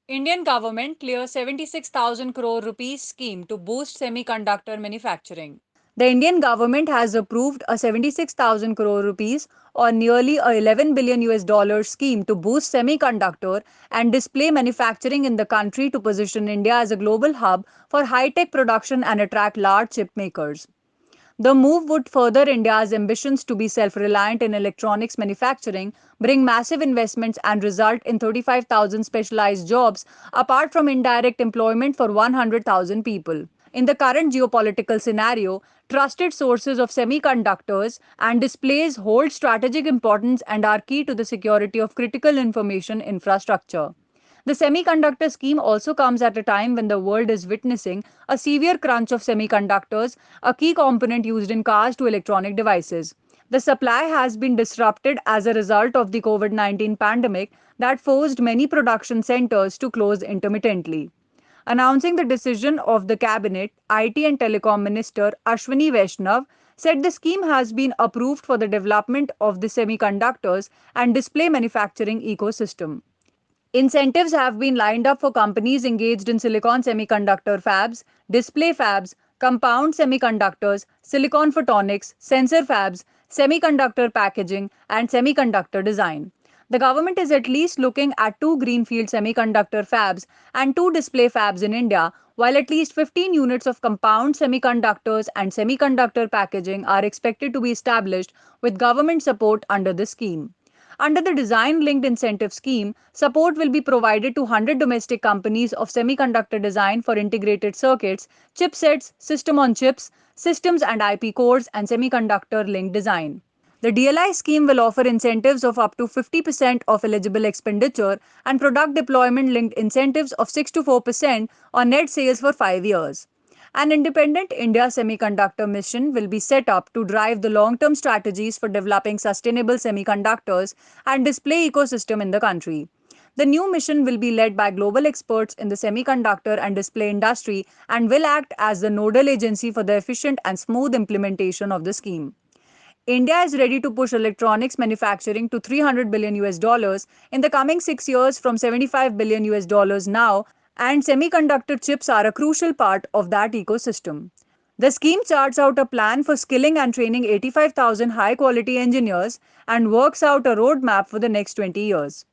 Indian government clears 76,000 crore rupees scheme to boost semiconductor manufacturing. The Indian government has approved a 76,000 crore rupees or nearly a 11 billion US dollar scheme to boost semiconductor and display manufacturing in the country to position India as a global hub for high-tech production and attract large chip makers. The move would further India's ambitions to be self reliant in electronics manufacturing, bring massive investments, and result in 35,000 specialized jobs, apart from indirect employment for 100,000 people. In the current geopolitical scenario, trusted sources of semiconductors and displays hold strategic importance and are key to the security of critical information infrastructure. The semiconductor scheme also comes at a time when the world is witnessing a severe crunch of semiconductors, a key component used in cars to electronic devices. The supply has been disrupted as a result of the COVID 19 pandemic that forced many production centers to close intermittently. Announcing the decision of the cabinet, IT and Telecom Minister Ashwini Vaishnav said the scheme has been approved for the development of the semiconductors and display manufacturing ecosystem. Incentives have been lined up for companies engaged in silicon semiconductor fabs, display fabs, compound semiconductors, silicon photonics, sensor fabs, semiconductor packaging, and semiconductor design. The government is at least looking at two greenfield semiconductor fabs and two display fabs in India, while at least 15 units of compound semiconductors and semiconductor packaging are expected to be established with government support under the scheme. Under the design linked incentive scheme, support will be provided to 100 domestic companies of semiconductor design for integrated circuits, chipsets, system on chips, systems and IP cores, and semiconductor linked design. The DLI scheme will offer incentives of up to 50% of eligible expenditure and product deployment linked incentives of 6 to 4% on net sales for 5 years. An independent India Semiconductor Mission will be set up to drive the long term strategies for developing sustainable semiconductors and display ecosystem in the country. The new mission will be led by global experts in the semiconductor and display industry and will act as the nodal agency for the efficient and smooth implementation of the scheme. India is ready to push electronics manufacturing to 300 billion US dollars in the coming 6 years from 75 billion US dollars now, and semiconductor chips are a crucial part of that ecosystem. The scheme charts out a plan for skilling and training 85,000 high quality engineers and works out a roadmap for the next 20 years.